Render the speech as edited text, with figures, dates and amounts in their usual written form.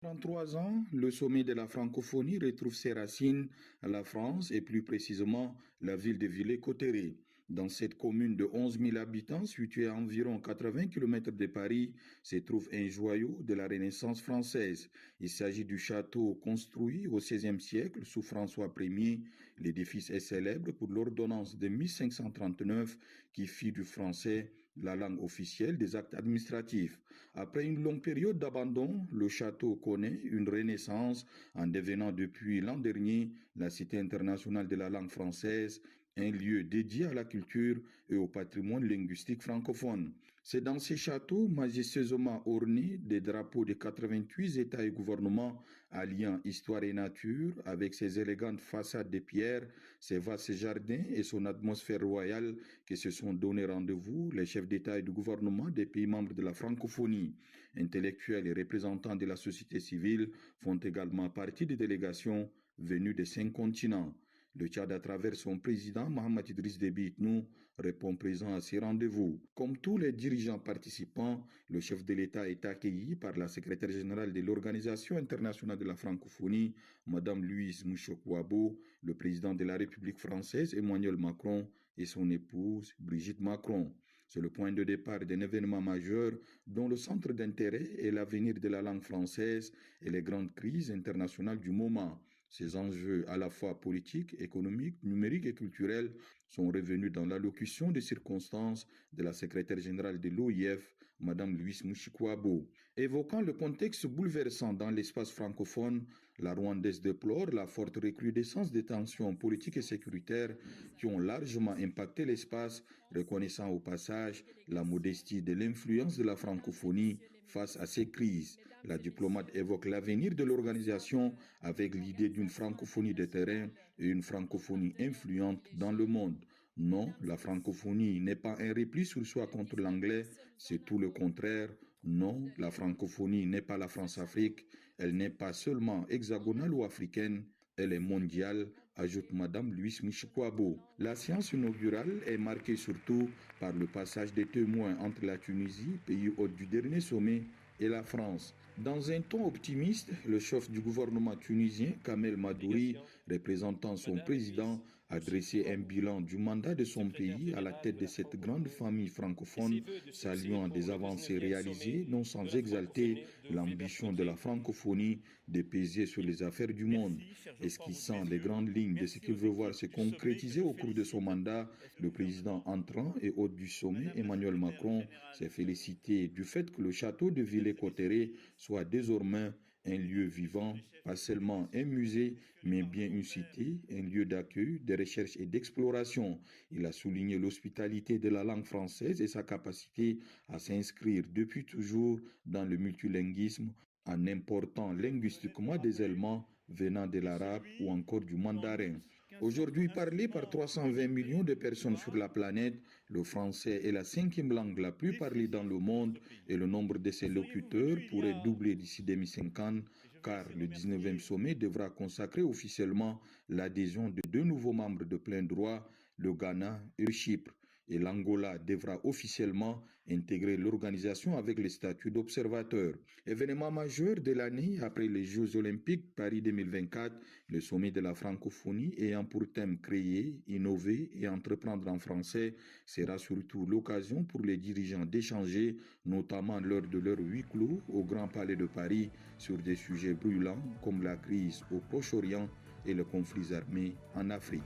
33 ans, le sommet de la francophonie retrouve ses racines à la France et plus précisément la ville de Villers-Cotterêts. Dans cette commune de 11 000 habitants, située à environ 80 km de Paris, se trouve un joyau de la Renaissance française. Il s'agit du château construit au XVIe siècle sous François Ier. L'édifice est célèbre pour l'ordonnance de 1539 qui fit du français la langue officielle des actes administratifs. Après une longue période d'abandon, le château connaît une renaissance en devenant depuis l'an dernier la Cité internationale de la langue française, un lieu dédié à la culture et au patrimoine linguistique francophone. C'est dans ces châteaux majestueusement ornés des drapeaux de 88 États et gouvernements alliant histoire et nature avec ses élégantes façades de pierre, ses vastes jardins et son atmosphère royale que se sont donné rendez-vous les chefs d'État et de gouvernement des pays membres de la francophonie. Intellectuels et représentants de la société civile font également partie des délégations venues des 5 continents. Le Tchad, à travers son président Mohamed Idriss Déby Itnou, répond présent à ces rendez-vous. Comme tous les dirigeants participants, le chef de l'État est accueilli par la secrétaire générale de l'Organisation internationale de la francophonie, Madame Louise Mouchokouabo, le président de la République française Emmanuel Macron et son épouse Brigitte Macron. C'est le point de départ d'un événement majeur dont le centre d'intérêt est l'avenir de la langue française et les grandes crises internationales du moment. Ces enjeux à la fois politiques, économiques, numériques et culturels sont revenus dans l'allocution des circonstances de la secrétaire générale de l'OIF, Madame Louise Mouchikouabo. Évoquant le contexte bouleversant dans l'espace francophone, la Rwandaise déplore la forte recrudescence des tensions politiques et sécuritaires qui ont largement impacté l'espace, reconnaissant au passage la modestie de l'influence de la francophonie face à ces crises. La diplomate évoque l'avenir de l'organisation avec l'idée d'une francophonie de terrain et une francophonie influente dans le monde. Non, la francophonie n'est pas un repli sur soi contre l'anglais, c'est tout le contraire. Non, la francophonie n'est pas la France-Afrique, elle n'est pas seulement hexagonale ou africaine, elle est mondiale, ajoute Madame Louise Mouchikouabo. La séance inaugurale est marquée surtout par le passage des témoins entre la Tunisie, pays hôte du dernier sommet, et la France. Dans un ton optimiste, le chef du gouvernement tunisien, Kamel Madouri, représentant son président, a dressé un bilan du mandat de son pays à la tête de cette grande famille francophone, saluant des avancées réalisées, non sans exalter l'ambition de la francophonie de peser sur les affaires du monde. Esquissant les grandes lignes de ce qu'il veut voir se concrétiser au cours de son mandat, le président entrant et hôte du sommet, Emmanuel Macron, s'est félicité du fait que le château de Villers-Cotterêts soit désormais un lieu vivant, pas seulement un musée, mais bien une cité, un lieu d'accueil, de recherche et d'exploration. Il a souligné l'hospitalité de la langue française et sa capacité à s'inscrire depuis toujours dans le multilinguisme en important linguistiquement des éléments venant de l'arabe ou encore du mandarin. Aujourd'hui parlé par 320 millions de personnes sur la planète, le français est la 5e langue la plus parlée dans le monde et le nombre de ses locuteurs pourrait doubler d'ici 2050 car le 19e sommet devra consacrer officiellement l'adhésion de 2 nouveaux membres de plein droit, le Ghana et le Chypre. Et l'Angola devra officiellement intégrer l'organisation avec le statut d'observateur. Événement majeur de l'année après les Jeux Olympiques Paris 2024, le sommet de la francophonie ayant pour thème créer, innover et entreprendre en français sera surtout l'occasion pour les dirigeants d'échanger, notamment lors de leur huis clos au Grand Palais de Paris, sur des sujets brûlants comme la crise au Proche-Orient et les conflits armés en Afrique.